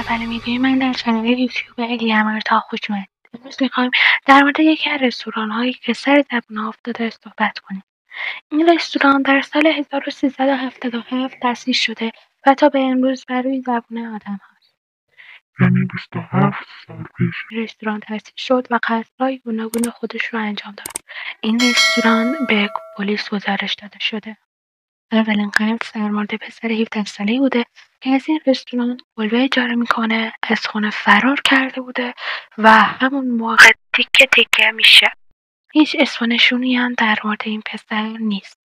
اولین ویدیوی من در کانال یوتیوب الیه مرتاح خوش اومدید. امروز میخوایم در مورد یکی از رستوران‌هایی که سر زبون افتاده صحبت کنیم. این رستوران در سال 1377 تأسیس شده و تا به امروز بر روی زبون آدم هاست. یعنی 27 سال پیش. رستوران تأسیس شد و قصدهای گوناگون خودش رو انجام داد. این رستوران به پلیس گزارش داده شده. اولین قصد در مورد پسر 17 ساله‌ای بوده که از این رستوران کلبه اجاره میکنه، از خونه فرار کرده بوده و همون موقع تیکه تیکه میشه. هیچ اسم و نشونی هم در مورد این پسر نیست.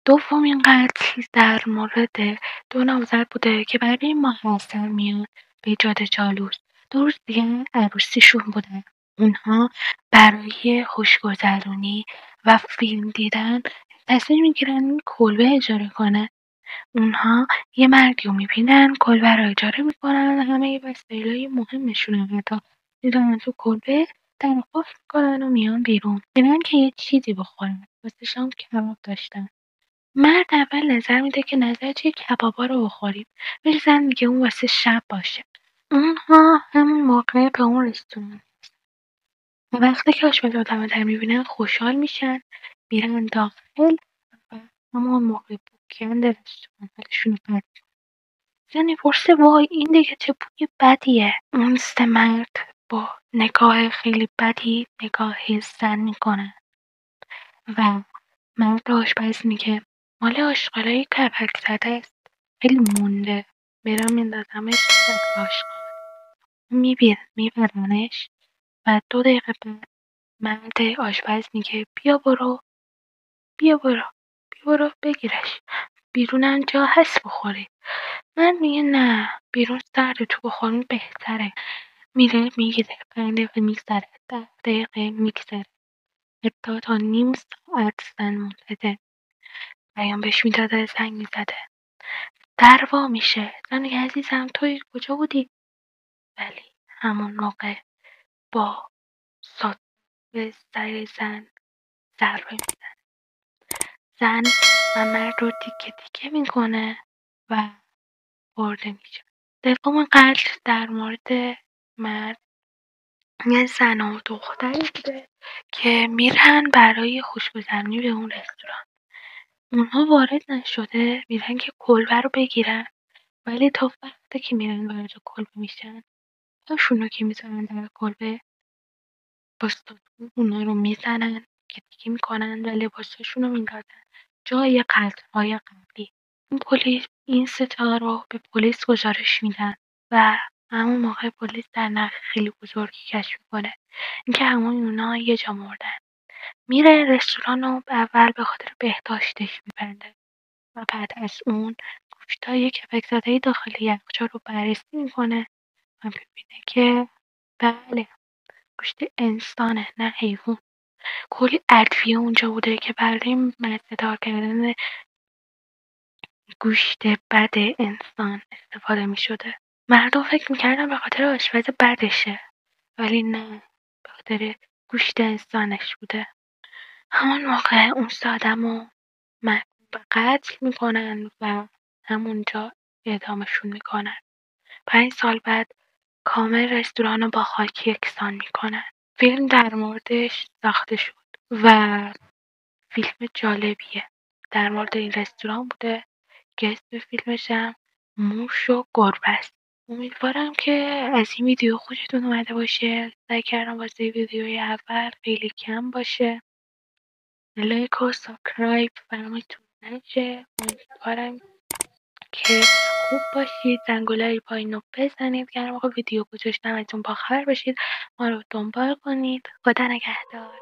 دومین قتل در مورد دو نامزد بوده که برای ماه عسل میان به جاده جالوس. 2 روز دیگه عروسیشون بوده. اونها برای خوشگذرونی و فیلم دیدن تصمیم میگیرن کلبه اجاره کنه. اونها یه مردی رو میبینن کلبه رو اجاره میکنن، همه وسایلای مهمشون حتی میدونن تو کلبه، در قفل میکنن و میان بیرون. میرن که یه چیزی بخورن، واسه شام کباب داشتن. مرد اول نظر میده که نظر چیه کبابا رو بخوریم، ولی زن میگه اون واسه شب باشه. اونها همون موقع به اون رستوران و وقتی که آشپز در میبینن خوشحال میشن، میرن داخل و همون موقع بوکند رستوران حالشون رو بد. زن میپرسه وای این دیگه چه بوی بدیه. اون سه مرد با نگاه خیلی بدی نگاه زن میکنن و مرد آشپز میگه مال آشغالای کپک زده است، خیلی مونده، برم میندازمش تو آشغال. میبرنش و 2 دقیقه بعد مرد آشپز میگه بیا برو بگیرش، بیرونم جا هست بخوری. من میگه نه، بیرون سرده، تو بخوریم بهتره. میره میگیره، 5 دقیقه میگذره، 10 دقیقه میگذره، حتی تا نیم ساعت زن منتظر. پیام بهش میداده، زنگ میزده، در وا میشه. زن میگه عزیزم توی کجا بودی؟ ولی همون موقع با سات به سر زن ضربه میزنه. زن و مرد رو تیکه تیکه میکنه و برده میشه. دوم قتل در مورد مرد یه زن و دختری بوده که میرن برای خوشگذرونی به اون رستوران. اونها وارد نشده، میرن که کلبه رو بگیرن، ولی تا وقتی که میرن وارد کلبه میشن، تاشونو که میزنن در کلبه با ستون اونا رو میزنن که دیگه میکنن و لباساشون رو میندازن جای قتل‌های قبلی. این ستا رو به پلیس گزارش میدن و همون موقع پلیس در نقش خیلی بزرگی کشف میکنه اینکه همون اونا یه جا مردن. میره رستوران رو اول به خاطر بهداشتش میبنده و بعد از اون گوشتای کپک‌زده داخل یخچال رو بررسی میکنه و میبینه که بله گوشت انسانه نه حیوان. کلی ادویه اونجا بوده که برای مزه‌دار کردن گوشت بد انسان استفاده میشده. مردم فکر میکردن به خاطر آشپز بدشه، ولی نه، به خاطر گوشت انسانش بوده. همون موقع اون سه آدمو محکوم به قتل میکنن و همونجا اعدامشون میکنن. 5 سال بعد کامل رستوران رو با خاک یکسان میکنن. فیلم در موردش ساخته شد و فیلم جالبیه. در مورد این رستوران بوده که اسم فیلمش هم موش و گربه است. امیدوارم که از این ویدیو خوشتون اومده باشه. سعی کردم واسه ویدیوی اول خیلی کم باشه. لایک و سابسکرایب فراموشتون نشه. امیدوارم که خوب باشید. زنگوله پایین رو بزنید که هر موقع ویدیو گذاشتم ازتون با خبر باشید. ما رو دنبال کنید. خدا نگهدار.